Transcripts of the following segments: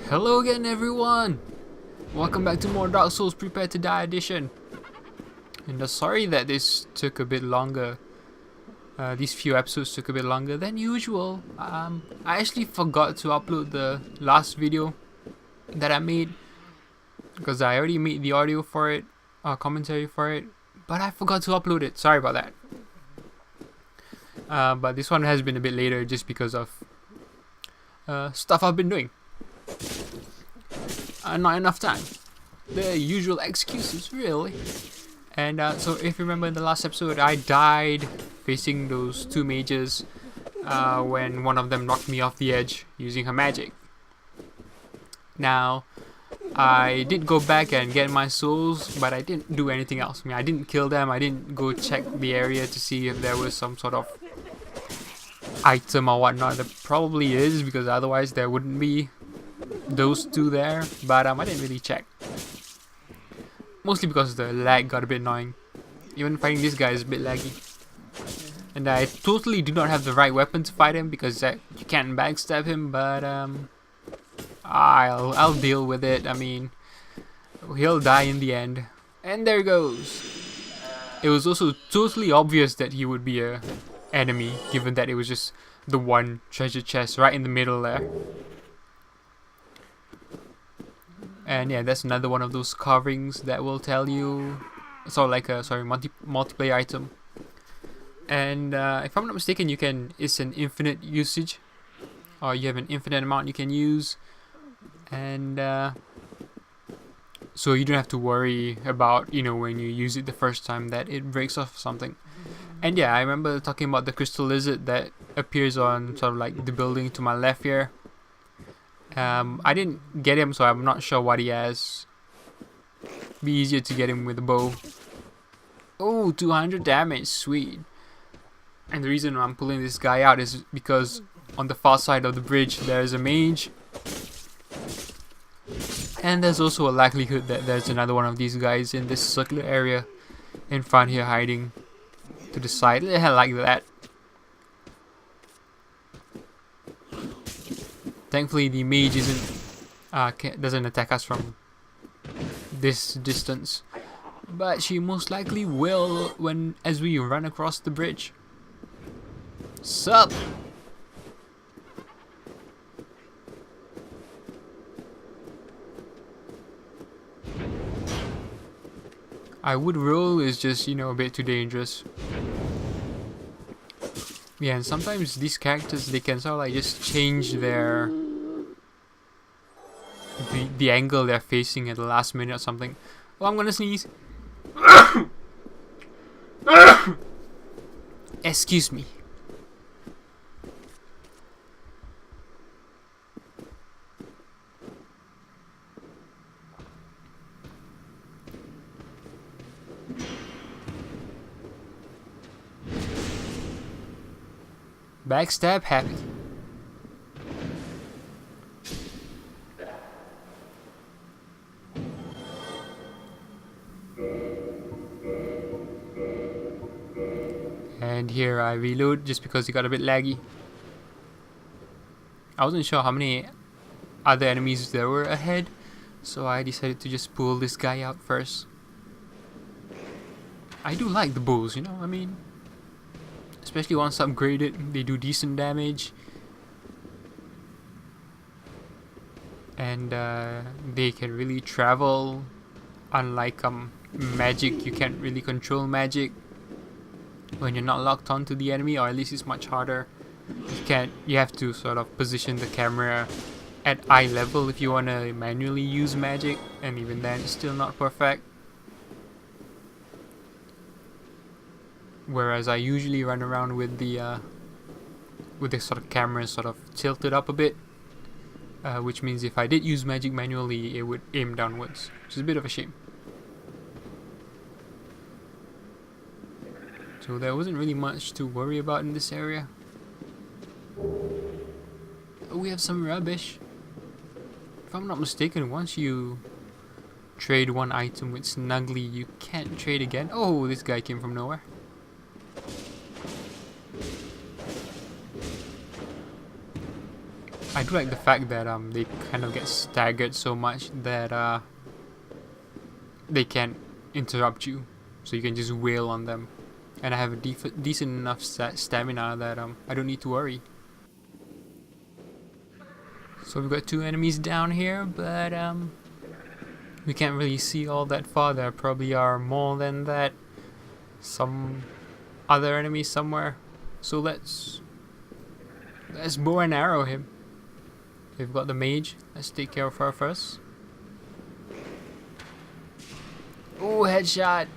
Hello again, everyone! Welcome back to more Dark Souls Prepare to Die edition. And sorry that this took a bit longer. These few episodes took a bit longer than usual. I actually forgot to upload the last video that I made because I already made the audio for it, commentary for it, but I forgot to upload it. Sorry about that. But this one has been a bit later just because of stuff I've been doing. Not enough time. The usual excuses, really. And so if you remember in the last episode, I died facing those two mages when one of them knocked me off the edge using her magic. Now, I did go back and get my souls, but I didn't do anything else. I mean, I didn't kill them. I didn't go check the area to see if there was some sort of item or whatnot. There probably is, because otherwise there wouldn't be those two there, but I didn't really check. Mostly because the lag got a bit annoying. Even fighting this guy is a bit laggy. And I totally do not have the right weapon to fight him because you can't backstab him, but I'll deal with it. I mean, he'll die in the end. And there goes. It was also totally obvious that he would be a enemy, given that it was just the one treasure chest right in the middle there. And yeah, that's another one of those carvings that will tell you, sort of like a multiplayer item. And if I'm not mistaken, it's an infinite usage, or you have an infinite amount you can use, and so you don't have to worry about, when you use it the first time that it breaks off something. And yeah, I remember talking about the crystal lizard that appears on sort of like the building to my left here. I didn't get him, so I'm not sure what he has. Be easier to get him with a bow. Oh, 200 damage, sweet. And the reason I'm pulling this guy out is because on the far side of the bridge there's a mage. And there's also a likelihood that there's another one of these guys in this circular area in front here hiding to the side. Yeah, like that. Thankfully, the mage doesn't attack us from this distance, but she most likely will as we run across the bridge. Sup? I would roll is just a bit too dangerous. Yeah, and sometimes these characters, they can sort of like just change the angle they're facing at the last minute or something. Oh, I'm gonna sneeze. Excuse me. Backstab happy. And here I reload just because it got a bit laggy. I wasn't sure how many other enemies there were ahead, so I decided to just pull this guy out first. I do like the bows, I mean, especially once upgraded, they do decent damage. And they can really travel. Unlike magic, you can't really control magic when you're not locked onto the enemy, or at least it's much harder. You have to sort of position the camera at eye level if you want to manually use magic, and even then it's still not perfect. Whereas I usually run around with the sort of camera sort of tilted up a bit, which means if I did use magic manually, it would aim downwards, which is a bit of a shame. So there wasn't really much to worry about in this area. Oh, we have some rubbish. If I'm not mistaken, once you trade one item with Snuggly, you can't trade again. Oh, this guy came from nowhere. I do like the fact that they kind of get staggered so much that they can't interrupt you, so you can just wail on them. And I have a decent enough stamina that I don't need to worry. So we've got 2 enemies down here, but we can't really see all that far. There probably are more than that. Some other enemies somewhere. So let's bow and arrow him. We've got the mage. Let's take care of her first. Ooh, headshot.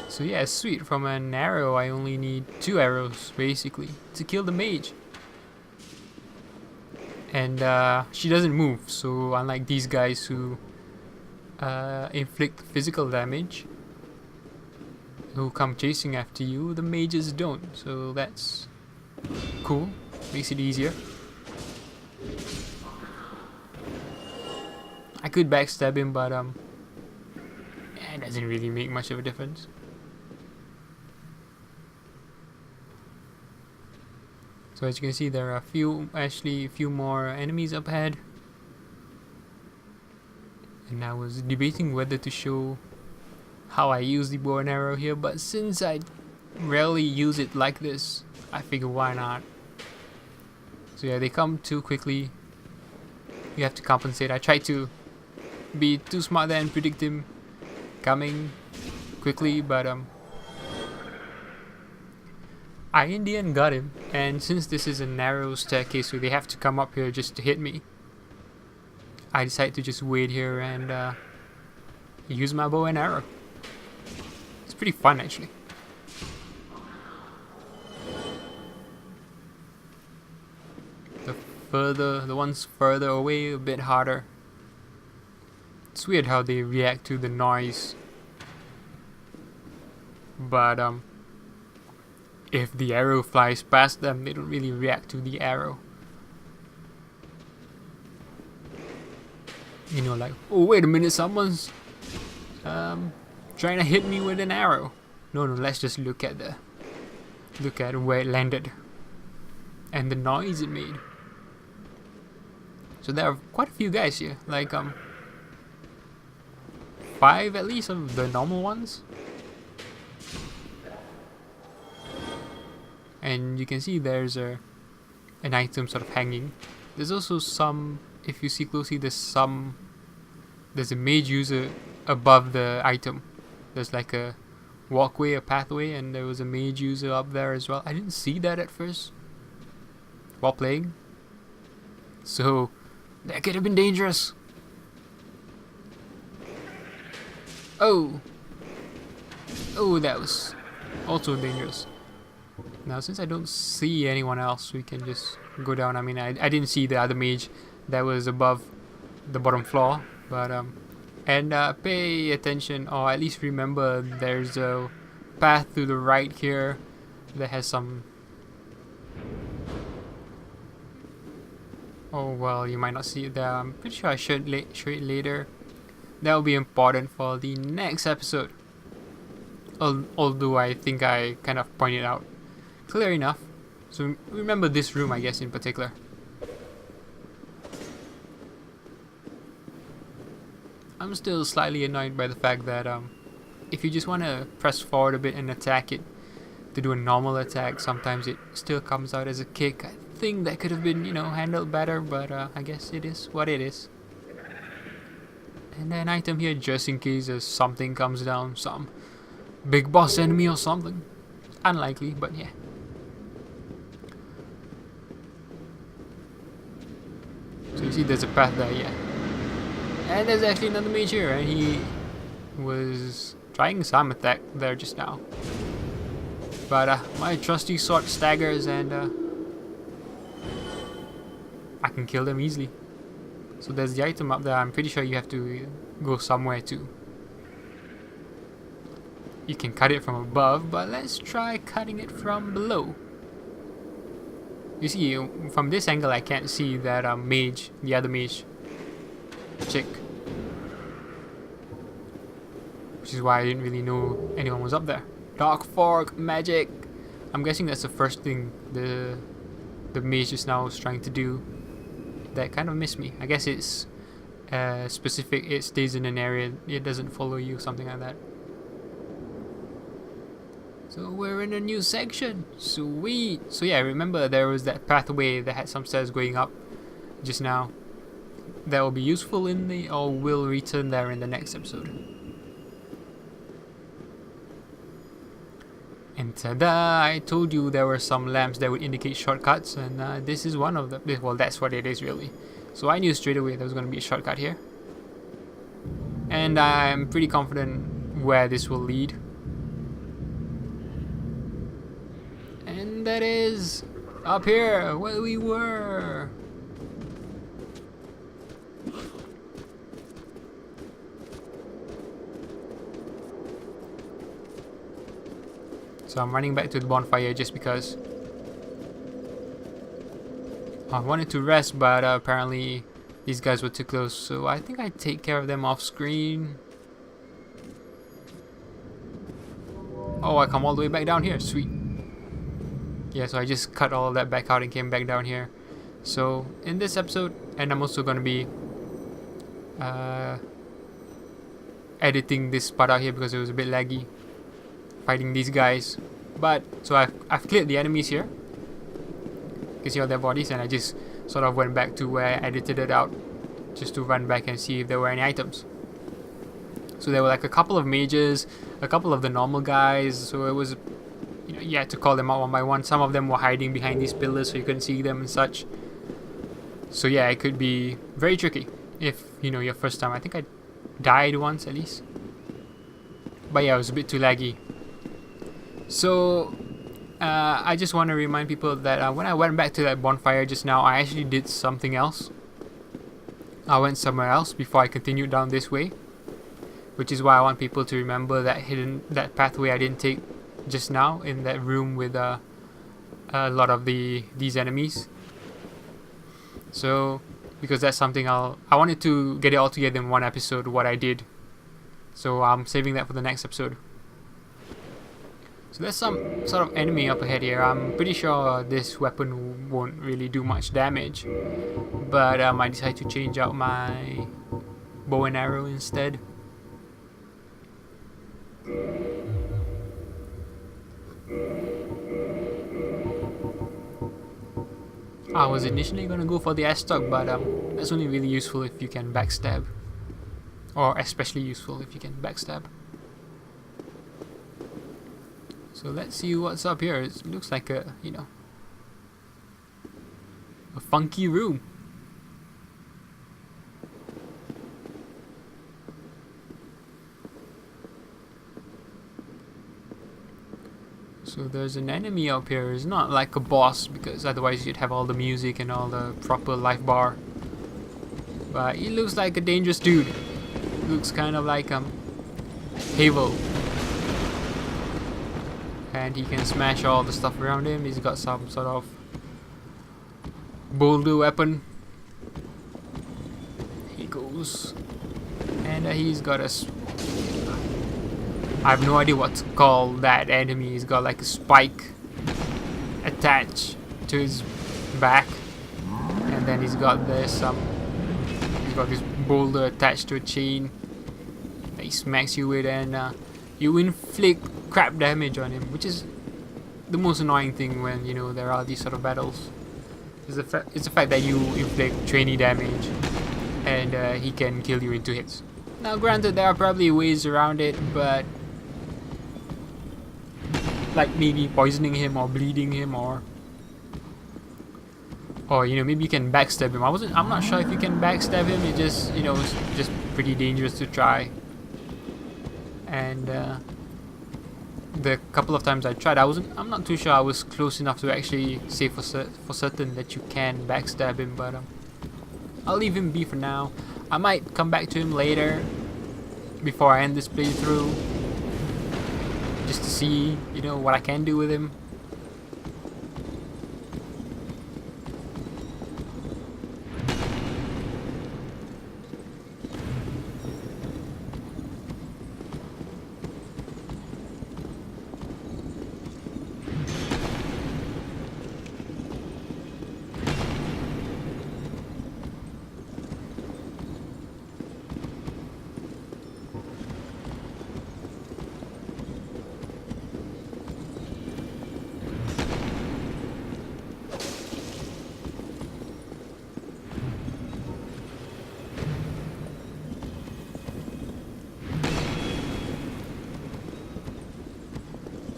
So yeah, sweet. From an arrow, I only need 2 arrows, basically, to kill the mage. And she doesn't move, so unlike these guys who inflict physical damage, who come chasing after you, the mages don't. So that's cool. Makes it easier. I could backstab him, but it doesn't really make much of a difference. So as you can see, there are a few more enemies up ahead. And I was debating whether to show how I use the bow and arrow here, but since I rarely use it like this, I figure why not. So yeah, they come too quickly. You have to compensate. I tried to be too smart there and predict him coming quickly, but I in the end got him. And since this is a narrow staircase, so they have to come up here just to hit me, I decided to just wait here and use my bow and arrow. It's pretty fun, actually. The ones further away, a bit harder. It's weird how they react to the noise. But if the arrow flies past them, they don't really react to the arrow. You know, like, oh wait a minute, someone's trying to hit me with an arrow. No, let's just look at where it landed and the noise it made. So there are quite a few guys here, like 5 at least of the normal ones. And you can see there's an item sort of hanging. There's also some, if you see closely, there's a mage user above the item. There's like a walkway, a pathway, and there was a mage user up there as well. I didn't see that at first while playing, so that could have been dangerous. Oh, that was also dangerous. Now, since I don't see anyone else, we can just go down. I mean, I didn't see the other mage that was above the bottom floor, but and pay attention, or at least remember there's a path to the right here that has some. Oh well, you might not see it there. I'm pretty sure I should show it later. That will be important for the next episode. Although I think I kind of pointed out clear enough. So remember this room, I guess, in particular. I'm still slightly annoyed by the fact that if you just want to press forward a bit and attack it to do a normal attack, sometimes it still comes out as a kick. I think that could have been, handled better, but I guess it is what it is. And an item here just in case something comes down, some big boss enemy or something. Unlikely, but yeah. So you see there's a path there, yeah. And there's actually another mage here, and he was trying some attack there just now. But my trusty sword staggers, and I can kill them easily. So there's the item up there. I'm pretty sure you have to go somewhere too. You can cut it from above, but let's try cutting it from below. You see, from this angle I can't see that mage, the other mage chick. Which is why I didn't really know anyone was up there. Dark Fork magic! I'm guessing that's the first thing the the mage just now was trying to do that kind of missed me. I guess it's specific, it stays in an area, it doesn't follow you, something like that. So we're in a new section. Sweet. So yeah, remember there was that pathway that had some stairs going up just now. That will be useful in the, or will return there in the next episode. And ta-da! I told you there were some lamps that would indicate shortcuts, and this is one of them. Well, that's what it is really. So I knew straight away there was going to be a shortcut here. And I'm pretty confident where this will lead. And that is up here where we were. So I'm running back to the bonfire just because I wanted to rest, but apparently these guys were too close, so I think I take care of them off screen. Oh, I come all the way back down here. Sweet. Yeah, so I just cut all of that back out and came back down here. So in this episode, and I'm also going to be editing this part out here because it was a bit laggy fighting these guys. But so I've cleared the enemies here. You can see all their bodies, and I just sort of went back to where I edited it out just to run back and see if there were any items. So there were like a couple of mages, a couple of the normal guys, so it was, you know, you had to call them out one by one. Some of them were hiding behind these pillars so you couldn't see them and such. So yeah, it could be very tricky if, you know, your first time. I think I died once at least. But yeah, it was a bit too laggy. So I just want to remind people that when I went back to that bonfire just now, I actually did something else. I went somewhere else before I continued down this way, which is why I want people to remember that pathway I didn't take just now in that room with a lot of these enemies. So because that's something I wanted to get it all together in one episode what I did. So I'm saving that for the next episode. So there's some sort of enemy up ahead here. I'm pretty sure this weapon won't really do much damage, but I decided to change out my bow and arrow instead. I was initially going to go for the ash stock, but that's only really useful if you can backstab, or especially useful if you can backstab. So let's see what's up here. It looks like a, you know, a funky room. So there's an enemy up here. It's not like a boss, because otherwise you'd have all the music and all the proper life bar. But he looks like a dangerous dude. Looks kind of like Havel. And he can smash all the stuff around him. He's got some sort of boulder weapon. He goes, and he's got a. I have no idea what to call that enemy. He's got like a spike attached to his back, and then he's got this he's got this boulder attached to a chain that he smacks you with, and you inflict crap damage on him, which is the most annoying thing when, you know, there are these sort of battles. It's the fact that you inflict trainee damage and he can kill you in 2 hits. Now granted, there are probably ways around it, but like maybe poisoning him or bleeding him, or you know, maybe you can backstab him. I'm not sure if you can backstab him. It just, you know, it's just pretty dangerous to try. And the couple of times I tried, I'm not too sure I was close enough to actually say for certain that you can backstab him, but I'll leave him be for now. I might come back to him later before I end this playthrough, just to see, you know, what I can do with him.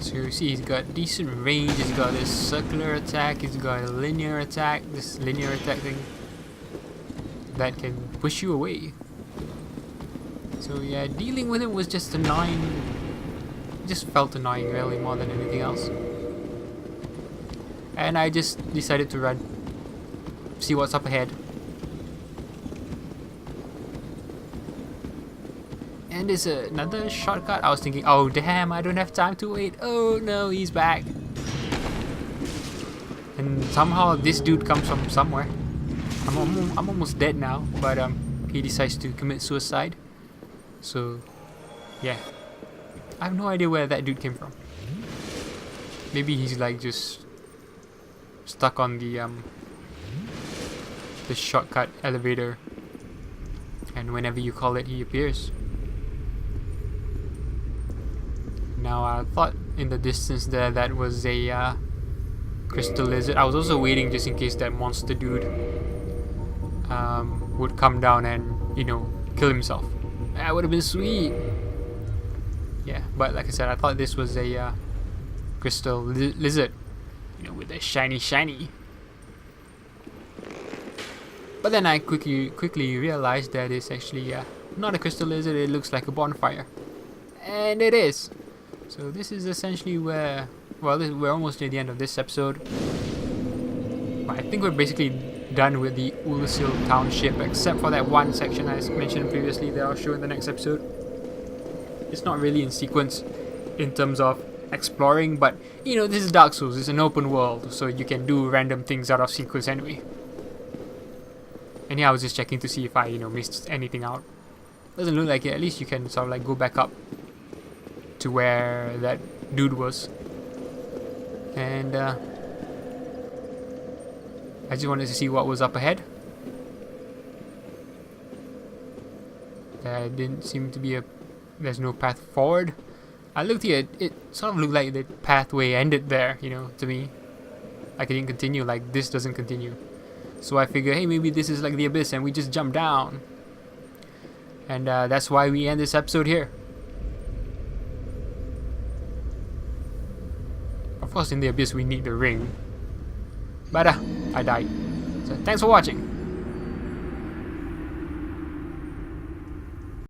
So you see he's got decent range, he's got this circular attack, he's got a linear attack, this linear attack thing that can push you away. So yeah, dealing with it was just annoying. It just felt annoying really more than anything else. And I just decided to run. See what's up ahead. And there's another shortcut. I was thinking, oh damn, I don't have time to wait. Oh no, he's back. And somehow this dude comes from somewhere. I'm almost dead now, but he decides to commit suicide. So yeah, I have no idea where that dude came from. Maybe he's like just stuck on the shortcut elevator, and whenever you call it, he appears. Now I thought in the distance there that was a crystal lizard. I was also waiting just in case that monster dude would come down and, you know, kill himself. That would have been sweet. Yeah, but like I said, I thought this was a crystal lizard, you know, with a shiny. But then I quickly realized that it's actually not a crystal lizard. It looks like a bonfire, and it is. So this is essentially where, well, we're almost near the end of this episode. I think we're basically done with the Oolacile Township, except for that one section I mentioned previously that I'll show in the next episode. It's not really in sequence in terms of exploring, but you know, this is Dark Souls, it's an open world, so you can do random things out of sequence anyway. And yeah, I was just checking to see if I, you know, missed anything out. Doesn't look like it. At least you can sort of like go back up to where that dude was. And I just wanted to see what was up ahead. There didn't seem to be there's no path forward. I looked here, it sort of looked like the pathway ended there, you know, to me. Like it didn't continue, like this doesn't continue. So I figured, hey, maybe this is like the abyss and we just jump down. And that's why we end this episode here. Of course, in the abyss we need the ring. But I died. So thanks for watching.